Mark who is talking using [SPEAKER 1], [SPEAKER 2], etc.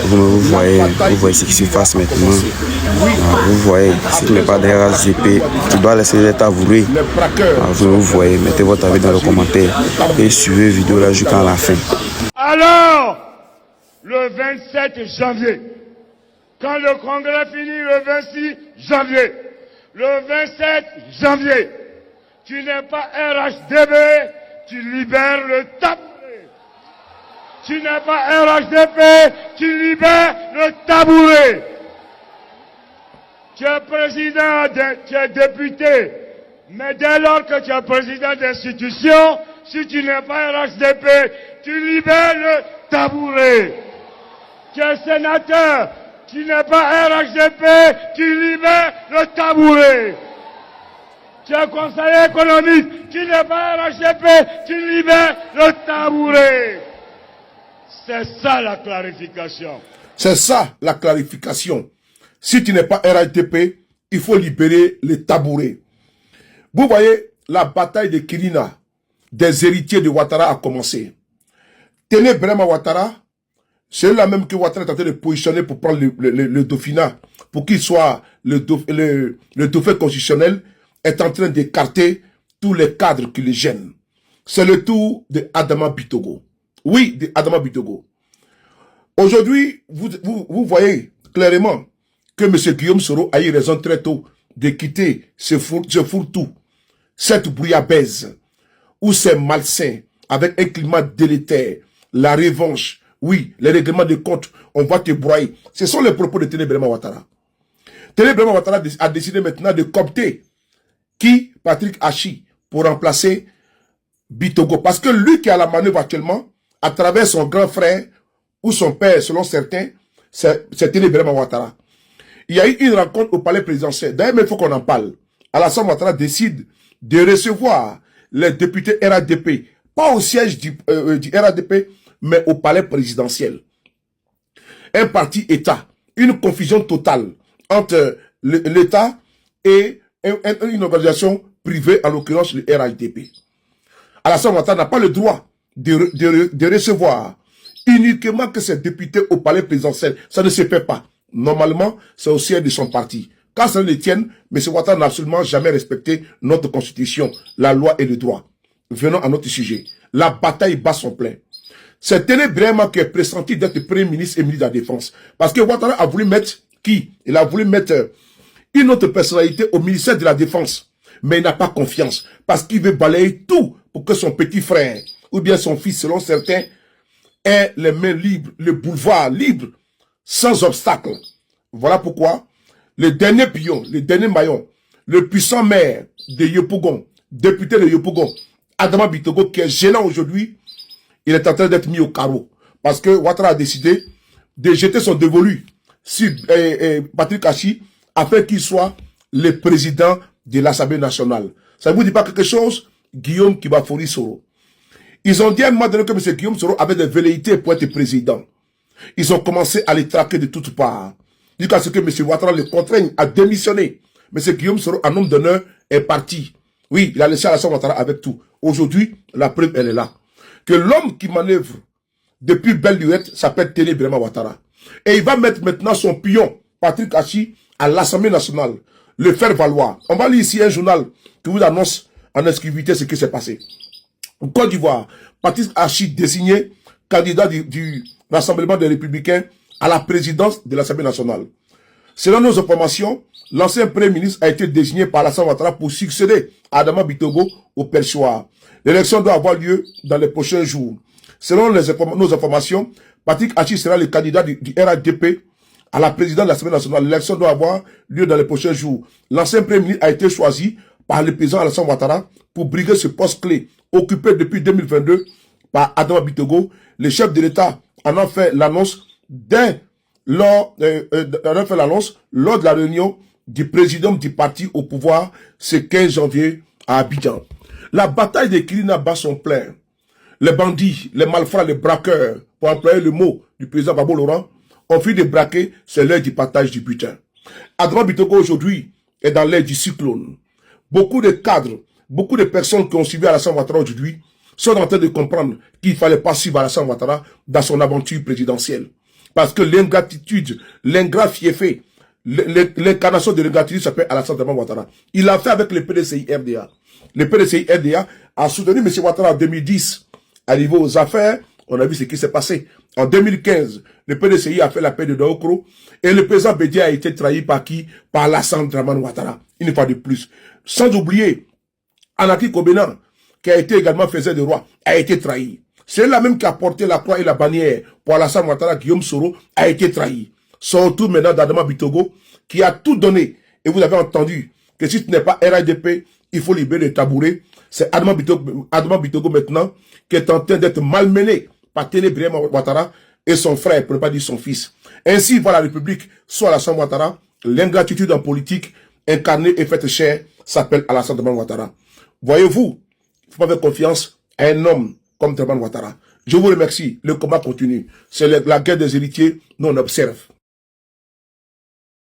[SPEAKER 1] Vous voyez ce qui se passe maintenant. Vous voyez, si tu n'es pas derrière ZP, tu dois laisser les tabourer. Vous voyez, mettez votre avis dans les commentaires et suivez la vidéo là jusqu'à la fin.
[SPEAKER 2] Alors, le 27 janvier, quand le congrès finit le 26 janvier, le 27 janvier, tu n'es pas RHDB, tu libères le tabouret. Tu n'es pas RHDP, tu libères le tabouret. Tu es président, tu es député, mais dès lors que tu es président d'institution, si tu n'es pas RHDP, tu libères le tabouret. Tu es sénateur, tu n'es pas RHDP, tu libères le tabouret. Tu es conseiller économique, tu n'es pas RHDP, tu libères le tabouret. C'est ça la clarification.
[SPEAKER 3] C'est ça la clarification. Si tu n'es pas RHDP, il faut libérer les tabourets. Vous voyez, la bataille de Kilina, des héritiers de Ouattara a commencé. Téné Brema Ouattara, c'est là même que Ouattara est en train de positionner pour prendre le dauphinat, pour qu'il soit le dauphin constitutionnel, est en train d'écarter tous les cadres qui le gênent. C'est le tour de Adama Bitogo. Oui, de Adama Bitogo. Aujourd'hui, vous voyez clairement que M. Guillaume Soro a eu raison très tôt de quitter ce fourre-tout, cette brouillabaisse, où c'est malsain, avec un climat délétère, la revanche, oui, les règlements de compte, on va te broyer. Ce sont les propos de Téné Brema Ouattara. Téné Brema Ouattara a décidé maintenant de coopter qui? Patrick Hachi, pour remplacer Bitogo. Parce que lui qui a la manœuvre actuellement, à travers son grand frère, ou son père, selon certains, c'est Téné Brema Ouattara. Il y a eu une rencontre au palais présidentiel. D'ailleurs, il faut qu'on en parle. Alassane Ouattara décide de recevoir les députés RADP, pas au siège du RADP, mais au palais présidentiel. Un parti État, une confusion totale entre l'État et une organisation privée, en l'occurrence le RADP. Alassane Ouattara n'a pas le droit de recevoir uniquement que ces députés au palais présidentiel. Ça ne se fait pas. Normalement, c'est au siège de son parti. Quand ça le tienne, M. Ouattara n'a absolument jamais respecté notre constitution, la loi et le droit. Venons à notre sujet. La bataille bat son plein. C'est Téné Brema qui est pressenti d'être Premier ministre et ministre de la Défense. Parce que Ouattara a voulu mettre qui? Il a voulu mettre une autre personnalité au ministère de la Défense. Mais il n'a pas confiance. Parce qu'il veut balayer tout pour que son petit frère, ou bien son fils, selon certains, ait les mains libres, le boulevard libre, sans obstacle. Voilà pourquoi le dernier pion, le dernier maillon, le puissant maire de Yopougon, député de Yopougon, Adama Bitogo, qui est gênant aujourd'hui, il est en train d'être mis au carreau. Parce que Ouattara a décidé de jeter son dévolu sur Patrick Hachi afin qu'il soit le président de l'Assemblée nationale. Ça ne vous dit pas quelque chose? Guillaume Kibafori Soro. Ils ont dit à un moment donné que M. Guillaume Soro avait des velléités pour être président. Ils ont commencé à les traquer de toutes parts. Jusqu'à ce que M. Ouattara le contraigne à démissionner. M. Guillaume Soro, en homme d'honneur, est parti. Oui, il a laissé Alassane Ouattara avec tout. Aujourd'hui, la preuve, elle est là. Que l'homme qui manœuvre depuis belle lurette s'appelle Téné Brema Ouattara. Et il va mettre maintenant son pion, Patrick Hachi, à l'Assemblée nationale. Le faire valoir. On va lire ici un journal qui vous annonce en exclusivité ce qui s'est passé. En Côte d'Ivoire, Patrick Hachi désigné candidat du Rassemblement des Républicains à la présidence de l'Assemblée nationale. Selon nos informations, l'ancien Premier ministre a été désigné par Alassane Ouattara pour succéder à Adama Bitogo au perchoir. L'élection doit avoir lieu dans les prochains jours. Selon nos informations, Patrick Hachi sera le candidat du RADP à la présidence de l'Assemblée nationale. L'élection doit avoir lieu dans les prochains jours. L'ancien Premier ministre a été choisi par le président Alassane Ouattara pour briguer ce poste clé, occupé depuis 2022 par Adama Bitogo. Le chef de l'État en a fait l'annonce lors de la réunion du président du parti au pouvoir ce 15 janvier à Abidjan. La bataille de Kilina bat son plein. Les bandits, les malfrats, les braqueurs, pour employer le mot du président Babo Laurent, ont fini de braquer, c'est l'heure du partage du butin. Adama Bitogo aujourd'hui est dans l'ère du cyclone. Beaucoup de cadres, beaucoup de personnes qui ont suivi Alassane Ouattara aujourd'hui sont en train de comprendre qu'il ne fallait pas suivre Alassane Ouattara dans son aventure présidentielle. Parce que l'ingratitude, l'ingrat fiefé, l'incarnation de l'ingratitude s'appelle Alassane Dramane Ouattara. Il l'a fait avec le PDCI RDA. Le PDCI RDA a soutenu M. Ouattara en 2010. Arrivé aux affaires, on a vu ce qui s'est passé. En 2015, le PDCI a fait la paix de Daokro et le président Bédia a été trahi par qui? Par Alassane Dramane Ouattara. Une fois de plus. Sans oublier, Anaki Kobena, qui a été également faiseur de roi, a été trahi. C'est là même qui a porté la croix et la bannière pour Alassane Ouattara, Guillaume Soro, a été trahi. Surtout maintenant d'Adama Bitogo, qui a tout donné. Et vous avez entendu que si ce n'est pas RADP, il faut libérer le tabouret. C'est Adama Bitogo maintenant qui est en train d'être malmené par Ténébré Ouattara et son frère, pour ne pas dire son fils. Ainsi va la République, soit Alassane Ouattara, l'ingratitude en politique, incarnée et faite chair, s'appelle Alassane Dramane Ouattara. Voyez-vous, il faut pas faire confiance à un homme comme Dramane Ouattara. Je vous remercie, le combat continue. C'est la guerre des héritiers, nous on observe.